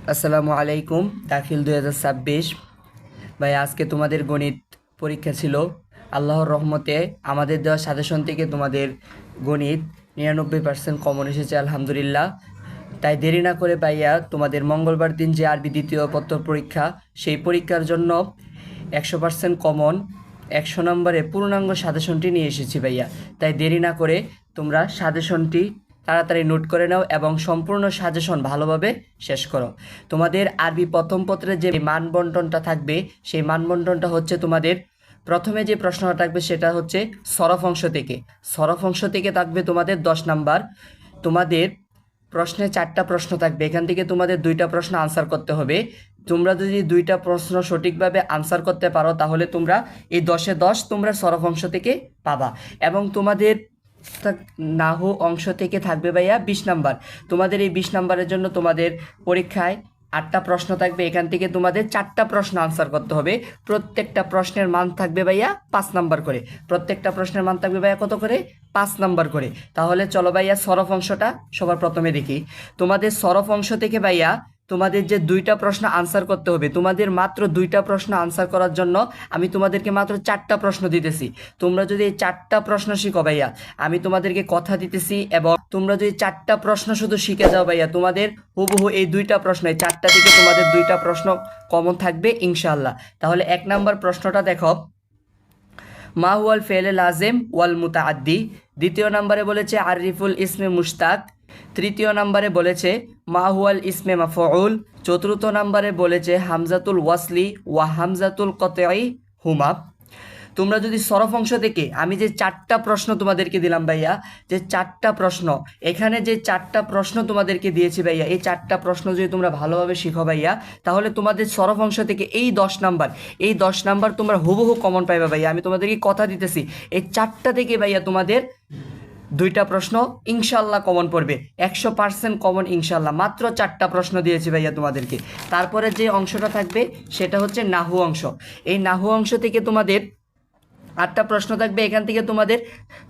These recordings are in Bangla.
আসসালামু আলাইকুম। দাখিল 2026 ভাই, আজকে তোমাদের গণিত পরীক্ষা ছিল। আল্লাহর রহমতে আমাদের দেওয়া সাজেশন থেকে তোমাদের গণিত 99% কমন এসেছে, আলহামদুলিল্লাহ। তাই দেরি না করে ভাইয়া, তোমাদের মঙ্গলবার দিন যে আরবি দ্বিতীয় পত্র পরীক্ষা, সেই পরীক্ষার জন্য 100% কমন 100 নম্বরে পূর্ণাঙ্গ সাজেশনটি নিয়ে এসেছি ভাইয়া। তাই দেরি না করে তোমরা সাজেশনটি তাড়াতাড়ি নোট করে নাও এবং সম্পূর্ণ সাজেশন ভালোভাবে শেষ করো। তোমাদের আরবি প্রথম পত্রে যে মানবন্টনটা থাকবে, সেই মানবন্টনটা হচ্ছে তোমাদের প্রথমে যে প্রশ্নটা থাকবে সেটা হচ্ছে সরফ অংশ থেকে। সরফ অংশ থেকে থাকবে তোমাদের 10 নাম্বার। তোমাদের প্রশ্নে 4টা প্রশ্ন থাকবে, এখান থেকে তোমাদের 2টা প্রশ্ন আনসার করতে হবে। তোমরা যদি 2টা প্রশ্ন সঠিকভাবে আনসার করতে পারো তাহলে তোমরা এই 10-এ 10 তোমরা সরফ অংশ থেকে পাবা। এবং তোমাদের নাহু অংশ থেকে থাকবে ভাইয়া 20 নাম্বার। তোমাদের এই 20 নাম্বারের জন্য তোমাদের পরীক্ষায় 8টা প্রশ্ন থাকবে, এখান থেকে তোমাদের 4টা প্রশ্ন আনসার করতে হবে। প্রত্যেকটা প্রশ্নের মান থাকবে ভাইয়া 5 নাম্বার করে। প্রত্যেকটা প্রশ্নের মান থাকবে ভাইয়া কত করে? 5 নাম্বার করে। তাহলে চলো ভাইয়া সরফ অংশটা সবার প্রথমে দেখি। তোমাদের সরফ অংশ থেকে ভাইয়া তোমাদের যে 2টা প্রশ্ন আনসার করতে হবে, তোমাদের মাত্র 2টা প্রশ্ন আনসার করার জন্য আমি তোমাদেরকে মাত্র 4টা প্রশ্ন দিতেছি। তোমরা যদি এই 4টা প্রশ্ন শিখো ভাইয়া, আমি তোমাদেরকে কথা দিতেছি, এবং তোমরা যদি 4টা প্রশ্ন শুধু শিখে যাও ভাইয়া, তোমাদের হুবহু এই 2টা প্রশ্ন, এই 4টা থেকে তোমাদের 2টা প্রশ্ন কমন থাকবে ইনশাআল্লাহ। তাহলে 1 নাম্বার প্রশ্নটা দেখো, মা হুয়াল ফেলে লাজেম ওয়াল মুতাআদ্দি। দ্বিতীয় নম্বরে বলেছে আরিফুল ইসমে মুশতাক। তৃতীয় নম্বরে বলেছে মা হুয়াল ইসমে মাফউল। চতুর্থ নম্বরে বলেছে হামজাতুল ওয়াসলি ওয়া হামজাতুল কতঈ হুমা। তোমরা যদি সরফ অংশ থেকে আমি যে 4টা প্রশ্ন তোমাদেরকে দিলাম ভাইয়া, যে 4টা প্রশ্ন, এখানে যে 4টা প্রশ্ন তোমাদেরকে দিয়েছি ভাইয়া, এই 4টা প্রশ্ন যদি তোমরা ভালোভাবে শিখো ভাইয়া, তাহলে তোমাদের সরফ অংশ থেকে এই 10 নাম্বার, এই 10 নাম্বার তোমরা হুবহু কমন পাইবা ভাইয়া। আমি তোমাদেরকে কথা দিতেছি, এই 4টা থেকে ভাইয়া তোমাদের 2টা প্রশ্ন ইনশাল্লাহ কমন পড়বে, 100% কমন ইনশাল্লাহ। মাত্র 4টা প্রশ্ন দিয়েছি ভাইয়া তোমাদেরকে। তারপরে যে অংশটা থাকবে সেটা হচ্ছে নাহু অংশ। এই নাহু অংশ থেকে তোমাদের 8টা প্রশ্ন থাকবে, এখান থেকে তোমাদের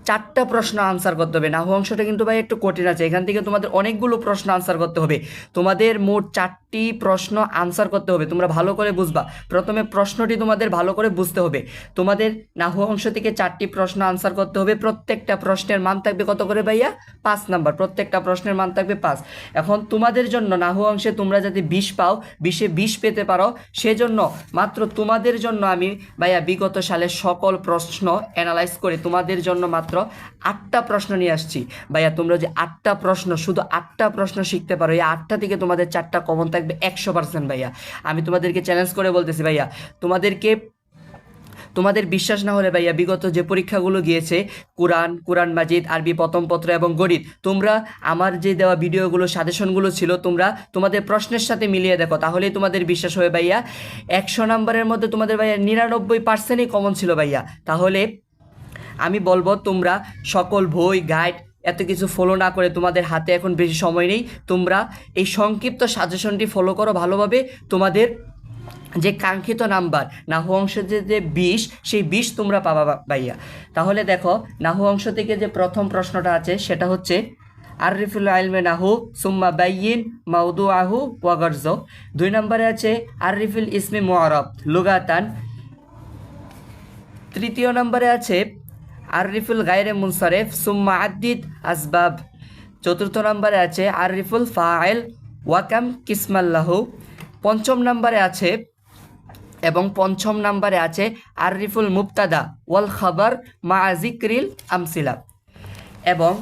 4টা প্রশ্ন আনসার করতে হবে। নাহু অংশটা কিন্তু ভাই একটু কঠিন আছে, এখান থেকে তোমাদের অনেকগুলো প্রশ্ন আনসার করতে হবে। তোমাদের মোট 4টি প্রশ্ন আনসার করতে হবে, তোমরা ভালো করে বুঝবা। প্রথমে প্রশ্নটি তোমাদের ভালো করে বুঝতে হবে। তোমাদের নাহু অংশ থেকে 4টি প্রশ্ন আনসার করতে হবে। প্রত্যেকটা প্রশ্নের মান থাকবে কত করে ভাইয়া? 5 নাম্বার। প্রত্যেকটা প্রশ্নের মান থাকবে 5। এখন তোমাদের জন্য নাহু অংশে তোমরা যাতে 20 পাও, 20-এ 20 পেতে পারো, সেজন্য মাত্র তোমাদের জন্য আমি ভাইয়া বিগত সালের সকল প্রশ্ন অ্যানালাইজ করে তোমাদের জন্য মাত্র 8টা প্রশ্ন নিয়ে আসছি ভাইয়া। তোমরা যে 8টা প্রশ্ন, শুধু 8টা প্রশ্ন শিখতে পারো, এই 8টা থেকে তোমাদের 4টা কমন থাকবে 100% ভাইয়া। আমি তোমাদেরকে চ্যালেঞ্জ করে বলতেছি ভাইয়া, তোমাদের বিশ্বাস না হলে ভাইয়া, বিগত যে পরীক্ষাগুলো গিয়েছে, কোরআন মাজিদ, আরবি প্রথম পত্র এবং গণিত, তোমরা আমার যে দেওয়া ভিডিওগুলো, সাজেশনগুলো ছিল, তোমরা তোমাদের প্রশ্নের সাথে মিলিয়ে দেখো, তাহলেই তোমাদের বিশ্বাস হবে ভাইয়া। 100 নাম্বারের মধ্যে তোমাদের ভাইয়া 99%ই কমন ছিল ভাইয়া। তাহলে আমি বলবো তোমরা সকল বই, গাইড এত কিছু ফলো না করে, তোমাদের হাতে এখন বেশি সময় নেই, তোমরা এই সংক্ষিপ্ত সাজেশনটি ফলো করো ভালোভাবে। তোমাদের যে কাঙ্ক্ষিত নাম্বার নাহু অংশ যে 20, সেই 20 তোমরা পাবা ভাইয়া। তাহলে দেখো, নাহু অংশ থেকে যে প্রথম প্রশ্নটা আছে সেটা হচ্ছে আরিফুল ইলমে নাহু সুম্মা বাইয়িন মাউদুআহু ওয়া গরজ। 2 নম্বরে আছে আরিফুল ইসমি মুআরাব লুগাতান। তৃতীয় নম্বরে আছে আরিফুল গায়রে মুনসারিফ সুম্মা আদ্দিদ আসবাব। চতুর্থ নম্বরে আছে আরিফুল ফাইল ওয়াকাম কিসমাল্লাহু। পঞ্চম নাম্বারে আছে আরিফুল মুবতাদা ওয়াল খাবার মা যিকরিল আমসিলা। এবং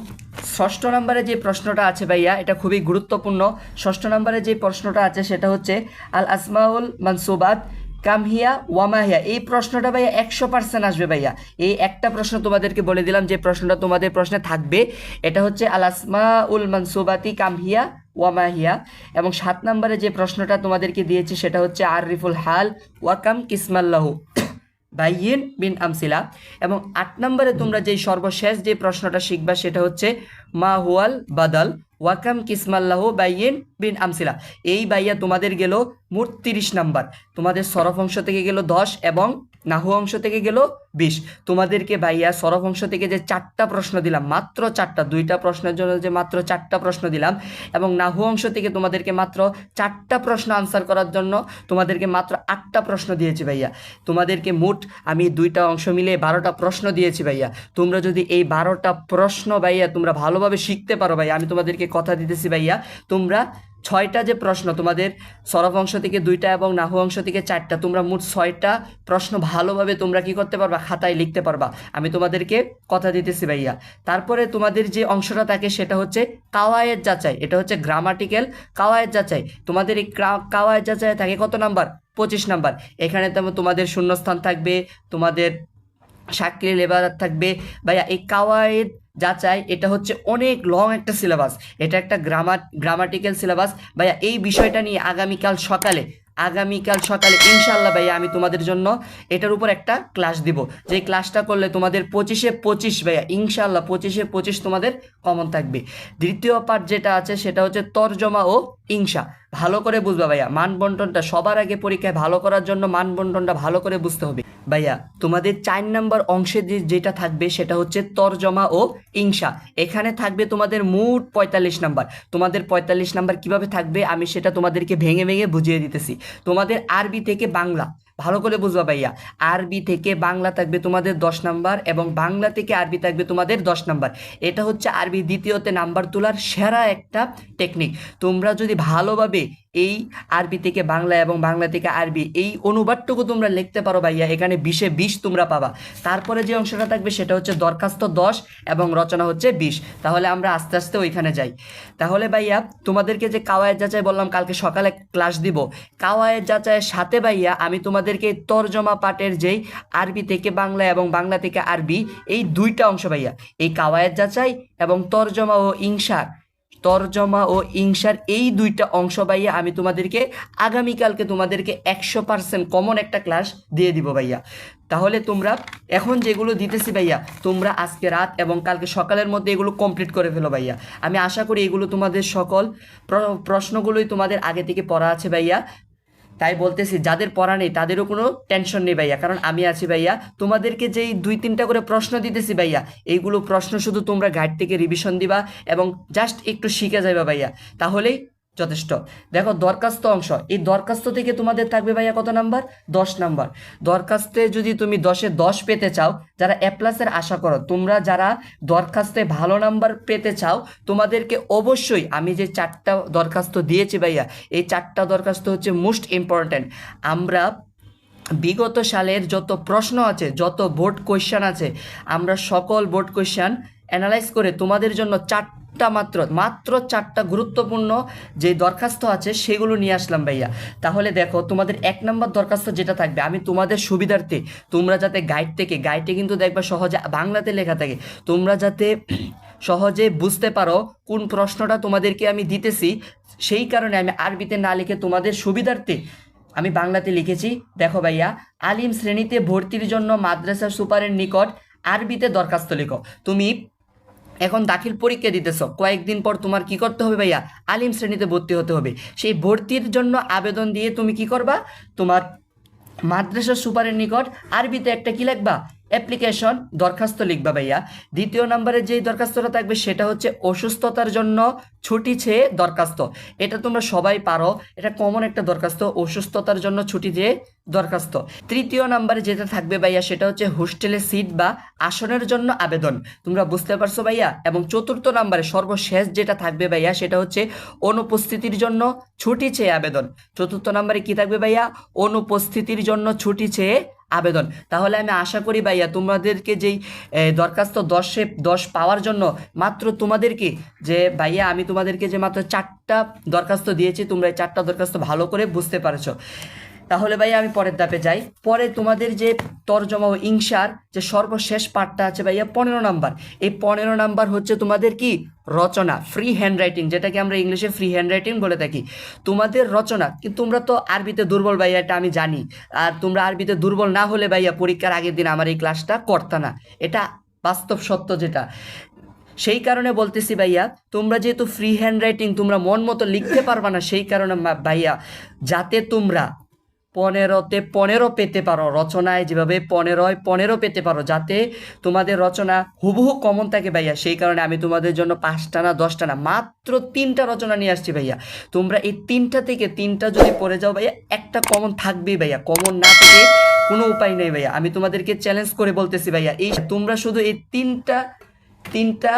ষষ্ঠ নম্বরে যে প্রশ্নটা আছে ভাইয়া, এটা খুবই গুরুত্বপূর্ণ। ষষ্ঠ নম্বরে যে প্রশ্নটা আছে সেটা হচ্ছে আল আসমাউল মানসুবাত কামহিয়া ওয়ামাহিয়া। এই প্রশ্নটা ভাইয়া 100% আসবে ভাইয়া। এই একটা প্রশ্ন তোমাদেরকে বলে দিলাম, যে প্রশ্নটা তোমাদের প্রশ্নে থাকবে, এটা হচ্ছে আল আসমাউল মানসুবাতি কামহিয়া ওয়ামাহিয়া। এবং 7 নম্বরে যে প্রশ্নটা তোমাদেরকে দিয়েছি সেটা হচ্ছে আরিফুল হাল ওয়াকাম কিসমাল্লাহু বাইয়িন বিন আমসিলা। এবং 8 নম্বরে তোমরা যেই সর্বশেষ যে প্রশ্নটা শিখবা সেটা হচ্ছে মা হুয়াল বাদাল ওয়াকাম কিসমাল্লাহু বাইয়িন বিন আমসিলা। এই ভাইয়া তোমাদের গেল মোট 30 নাম্বার। তোমাদের সরফ অংশ থেকে গেল 10 এবং নাহু অংশ থেকে গেল 20। তোমাদেরকে ভাইয়া সরফ অংশ থেকে যে 4টা প্রশ্ন দিলাম, মাত্র 4টা, 2টা প্রশ্নের জন্য যে মাত্র 4টা প্রশ্ন দিলাম, এবং নাহু অংশ থেকে তোমাদেরকে মাত্র 4টা প্রশ্ন আনসার করার জন্য তোমাদেরকে মাত্র 8টা প্রশ্ন দিয়েছি ভাইয়া। তোমাদেরকে মোট আমি 2টা অংশ মিলে 12টা প্রশ্ন দিয়েছি ভাইয়া। তোমরা যদি এই 12টা প্রশ্ন ভাইয়া তোমরা ভালোভাবে শিখতে পারো ভাইয়া, আমি তোমাদেরকে কথা দিতেছি ভাইয়া, তোমরা 6টা যে প্রশ্ন তোমাদের সরফ অংশ থেকে 2টা এবং নাহু অংশ থেকে 4টা, তোমরা মোট 6টা প্রশ্ন ভালোভাবে তোমরা কি করতে পারবা, খাতায় লিখতে পারবা, আমি তোমাদেরকে কথা দিতেছি ভাইয়া। তারপরে তোমাদের যে অংশটা থাকে সেটা হচ্ছে কাওয়ায়েদ যাচাই, এটা হচ্ছে গ্রামাটিক্যাল কাওয়ায়েদ যাচাই। তোমাদের এই কাওয়ায়েদ যাচাই থাকে কত নাম্বার? 25 নাম্বার। এখানে তোমাদের শূন্যস্থান থাকবে, তোমাদের সাক্ষী লেবার থাকবে ভাইয়া। এই কাওয়ায়েদ যাচাই এটা হচ্ছে অনেক লং একটা সিলেবাস, এটা একটা গ্রামাটিক্যাল সিলেবাস ভাইয়া। এই বিষয়টা নিয়ে আগামীকাল সকালে ইনশাল্লাহ ভাইয়া আমি তোমাদের জন্য এটার উপর একটা ক্লাস দিব, যে ক্লাসটা করলে তোমাদের 25-এ 25 ভাইয়া ইনশাল্লাহ 25-এ 25 তোমাদের কমন থাকবে। দ্বিতীয় পার্ট যেটা আছে সেটা হচ্ছে তরজমা ও ইনশা। ভালো করে বুঝবা ভাইয়া, মানবন্টনটা সবার আগে পরীক্ষায় ভালো করার জন্য মানবন্টনটা ভালো করে বুঝতে হবে ভাইয়া। তোমাদের 4 নম্বর অংশে যেটা থাকবে সেটা হচ্ছে তরজমা ও ইনশা। এখানে থাকবে তোমাদের মোট 45 নাম্বার। তোমাদের 45 নাম্বার কিভাবে থাকবে আমি সেটা তোমাদেরকে ভেঙে ভেঙে বুঝিয়ে দিতেছি। তোমাদের আরবি থেকে বাংলা, ভালো করে বুঝবা ভাইয়া, আরবি থেকে বাংলা থাকবে তোমাদের 10 নাম্বার এবং বাংলা থেকে আরবি থাকবে তোমাদের 10 নাম্বার। এটা হচ্ছে আরবি দ্বিতীয়তে নাম্বার তোলার সেরা একটা টেকনিক। তোমরা যদি ভালোভাবে এই আরবি থেকে বাংলা এবং বাংলা থেকে আরবি এই অনুবাদটুকু তোমরা লিখতে পারো ভাইয়া, এখানে 20-এ 20 তোমরা পাবা। তারপরে যে অংশটা থাকবে সেটা হচ্ছে দরখাস্ত 10 এবং রচনা হচ্ছে 20। তাহলে আমরা আস্তে আস্তে ওইখানে যাই। তাহলে ভাইয়া তোমাদেরকে যে কাওয়ায়েদ যাচাই বললাম কালকে সকালে ক্লাস দিব, কাওয়ায়েদ যাচাইয়ের সাথে ভাইয়া আমি তোমাদেরকে তরজমা পাঠের যেই আরবি থেকে বাংলা এবং বাংলা থেকে আরবি এই 2টা অংশ ভাইয়া, এই কাওয়ায়েদ যাচাই এবং তরজমা ও ইনশার এই 2টা অংশ ভাইয়া আমি তোমাদেরকে আগামীকালকে তোমাদেরকে 100% কমন একটা ক্লাস দিয়ে দিব ভাইয়া। তাহলে তোমরা এখন যেগুলো দিতেছি ভাইয়া তোমরা আজকে রাত এবং কালকে সকালের মধ্যে এগুলো কমপ্লিট করে ফেলো ভাইয়া। আমি আশা করি এগুলো তোমাদের সকল প্রশ্নগুলোই তোমাদের আগে থেকে পড়া আছে ভাইয়া। তাই বলতেছি যাদের পড়া নেই তাদেরও কোনো টেনশন নেই ভাইয়া, কারণ আমি আছি ভাইয়া। তোমাদেরকে যেই 2-3টা করে প্রশ্ন দিতেছি ভাইয়া, এইগুলো প্রশ্ন শুধু তোমরা গাইড থেকে রিভিশন দিবা এবং জাস্ট একটু শিখে যাবে ভাইয়া, তাহলেই যথেষ্ট। দেখো দরখাস্ত অংশ, এই দরখাস্ত থেকে তোমাদের থাকবে ভাইয়া কত নাম্বার? 10 নাম্বার। দরখাস্তে যদি তুমি 10-এ 10 পেতে চাও, যারা A+-এর আশা করো, তোমরা যারা দরখাস্তে ভালো নাম্বার পেতে চাও, তোমাদেরকে অবশ্যই আমি যে 4টা দরখাস্ত দিয়েছি ভাইয়া, এই 4টা দরখাস্ত হচ্ছে মোস্ট ইম্পর্ট্যান্ট। আমরা বিগত সালের যত প্রশ্ন আছে, যত বোর্ড কোয়েশ্চেন আছে, আমরা সকল বোর্ড কোয়েশ্চেন অ্যানালাইজ করে তোমাদের জন্য মাত্র 4টা গুরুত্বপূর্ণ যে দরখাস্ত আছে সেগুলো নিয়ে আসলাম ভাইয়া। তাহলে দেখো তোমাদের 1 নম্বর দরখাস্ত যেটা থাকবে, আমি তোমাদের সুবিধার্থে তোমরা যাতে গাইডে কিন্তু দেখবা সহজে বাংলাতে লেখা থাকে, তোমরা যাতে সহজে বুঝতে পারো কোন প্রশ্নটা তোমাদেরকে আমি দিতেছি, সেই কারণে আমি আরবিতে না লিখে তোমাদের সুবিধার্থে আমি বাংলাতে লিখেছি। দেখো ভাইয়া, আলিম শ্রেণীতে ভর্তির জন্য মাদ্রাসা সুপারের নিকট আরবিতে দরখাস্ত লিখো। তুমি এখন দাখিল পরীক্ষা দিতেছ, কয়েকদিন পর তোমার কি করতে হবে ভাইয়া? আলিম শ্রেণীতে ভর্তি হতে হবে। সেই ভর্তির জন্য আবেদন দিয়ে তুমি কি করবা? তোমার মাদ্রাসা সুপারের নিকট আরবিতে একটা কি লিখবা? অ্যাপ্লিকেশন, দরখাস্ত লিখবা ভাইয়া। দ্বিতীয় নম্বরে যেই দরখাস্তটা থাকবে সেটা হচ্ছে অসুস্থতার জন্য ছুটি চেয়ে দরখাস্ত। এটা তোমরা সবাই পারো, এটা কমন একটা দরখাস্ত, অসুস্থতার জন্য ছুটি চেয়ে দরখাস্ত। তৃতীয় নম্বরে যেটা থাকবে ভাইয়া সেটা হচ্ছে হোস্টেলে সিট বা আসনের জন্য আবেদন। তোমরা বুঝতে পারছো ভাইয়া। এবং চতুর্থ নম্বরে সর্বশেষ যেটা থাকবে ভাইয়া সেটা হচ্ছে অনুপস্থিতির জন্য ছুটি চেয়ে আবেদন। চতুর্থ নম্বরে কি থাকবে ভাইয়া? অনুপস্থিতির জন্য ছুটি চেয়ে আবেদন। তাহলে আমি আশা করি ভাইয়া তোমাদেরকে যেই দরখাস্ত 10-এ 10 পাওয়ার জন্য মাত্র তোমাদেরকে যে ভাইয়া আমি তোমাদেরকে যে মাত্র 4টা দরখাস্ত দিয়েছি, তোমরা এই 4টা দরখাস্ত ভালো করে বুঝতে পারছো। তাহলে ভাইয়া আমি পরের ধাপে যাই। পরে তোমাদের যে তরজমা ও ইনশার যে সর্বশেষ পার্টটা আছে ভাইয়া 15 নাম্বার। এই 15 নাম্বার হচ্ছে তোমাদের কি? রচনা, ফ্রি হ্যান্ড রাইটিং, যেটাকে আমরা ইংলিশে ফ্রি হ্যান্ড রাইটিং বলে থাকি। তোমাদের রচনা, কিন্তু তোমরা তো আরবিতে দুর্বল ভাইয়া, এটা আমি জানি। আর তোমরা আরবিতে দুর্বল না হলে ভাইয়া পরীক্ষার আগের দিন আমার এই ক্লাসটা করতে না, এটা বাস্তব সত্য যেটা। সেই কারণে বলতেছি ভাইয়া, তোমরা যেহেতু ফ্রি হ্যান্ড রাইটিং তোমরা মন মতো লিখতে পারবা না, সেই কারণে ভাইয়া যাতে তোমরা 15তে 15 পেতে পারো, রচনায় যেভাবে 15 15 পেতে পারো, যাতে তোমাদের রচনা হুবহু কমন থাকে ভাইয়া। সেই কারণে আমি তোমাদের জন্য 5টা না 10টা না, মাত্র 3টা রচনা নিয়ে আসছি ভাইয়া। তোমরা এই 3টা থেকে 3টা যদি পড়ে যাও ভাইয়া, একটা কমন থাকবেই ভাইয়া। কমন না থেকে কোনো উপায় নেই ভাইয়া। আমি তোমাদেরকে চ্যালেঞ্জ করে বলতেছি ভাইয়া, এই তোমরা শুধু এই তিনটা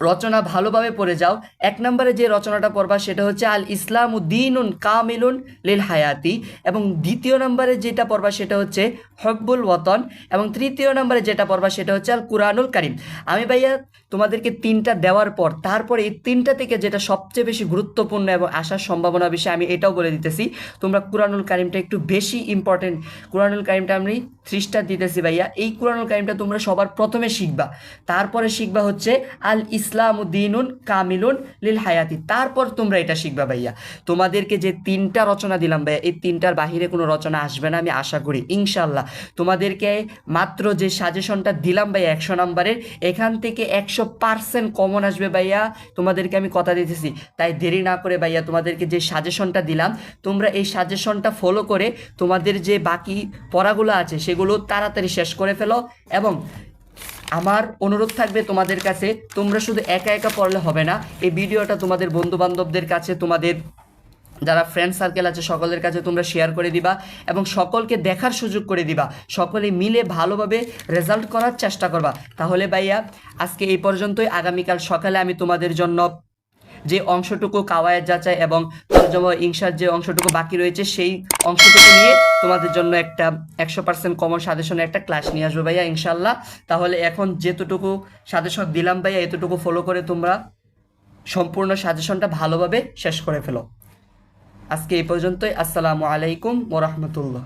রচনা ভালোভাবে পড়ে যাও। 1 নম্বরে যে রচনাটা পড়বা সেটা হচ্ছে আল ইসলামু দীনুন কামিলুন লিল হায়াতি, এবং 2য় নম্বরে যেটা পড়বা সেটা হচ্ছে হব্বুল ওয়াতন, এবং 3য় নম্বরে যেটা পড়বা সেটা হচ্ছে আল কুরআনুল কারীম। আমি ভাইয়া তোমাদেরকে 3টা দেওয়ার পর তারপরে এই 3টা থেকে যেটা সবচেয়ে বেশি গুরুত্বপূর্ণ এবং আসার সম্ভাবনা বেশি, আমি এটাও বলে দিতেছি। তোমরা কুরআনুল কারীমটা একটু বেশি ইম্পর্টেন্ট। কুরআনুল কারীমটা আমি 3 স্টার দিতেছি ভাইয়া। এই কুরআনুল কারীমটা তোমরা সবার প্রথমে শিখবা, তারপরে শিখবা হচ্ছে আল ইসলামু দীনুন কামিলুন লিল হায়াতি, তারপর তোমরা এটা শিখবা ভাইয়া। তোমাদেরকে যে 3টা রচনা দিলাম ভাইয়া, এই 3টার বাহিরে কোনো রচনা আসবে না আমি আশা করি ইনশাল্লাহ। তোমাদেরকে মাত্র যে সাজেশনটা দিলাম ভাইয়া 100 নম্বরের, এখান থেকে 100% কমন আসবে ভাইয়া, তোমাদেরকে আমি কথা দিতেছি। তাই দেরি না করে ভাইয়া, তোমাদেরকে যে সাজেশনটা দিলাম, তোমরা এই সাজেশনটা ফলো করে তোমাদের যে বাকি পড়াগুলো আছে সেগুলো তাড়াতাড়ি শেষ করে ফেলো। এবং আমার অনুরোধ থাকবে তোমাদের কাছে, তোমরা শুধু একা একা পড়লে হবে না, এই ভিডিওটা তোমাদের বন্ধু বান্ধবদের কাছে, তোমাদের যারা ফ্রেন্ড সার্কেল আছে সকলের কাছে তোমরা শেয়ার করে দিবা, এবং সকলকে দেখার সুযোগ করে দিবা। সকলে মিলে ভালোভাবে রেজাল্ট করার চেষ্টা করবা। তাহলে ভাইয়া আজকে এই পর্যন্তই। আগামীকাল সকালে আমি তোমাদের জন্য যে অংশটুকু কাওয়ায়েদ যাচাই এবং তরজমা ইনশার যে অংশটুকু বাকি রয়েছে, সেই অংশটুকু নিয়ে তোমাদের জন্য একটা 100% কমন সাজেশনের একটা ক্লাস নিয়ে আসবো ভাইয়া ইনশাল্লাহ। তাহলে এখন যেতটুকু সাজেশন দিলাম ভাইয়া, এতটুকু ফলো করে তোমরা সম্পূর্ণ সাজেশনটা ভালোভাবে শেষ করে ফেলো। আজকে এই পর্যন্তই। আসসালামু আলাইকুম ওয়া রাহমাতুল্লাহ।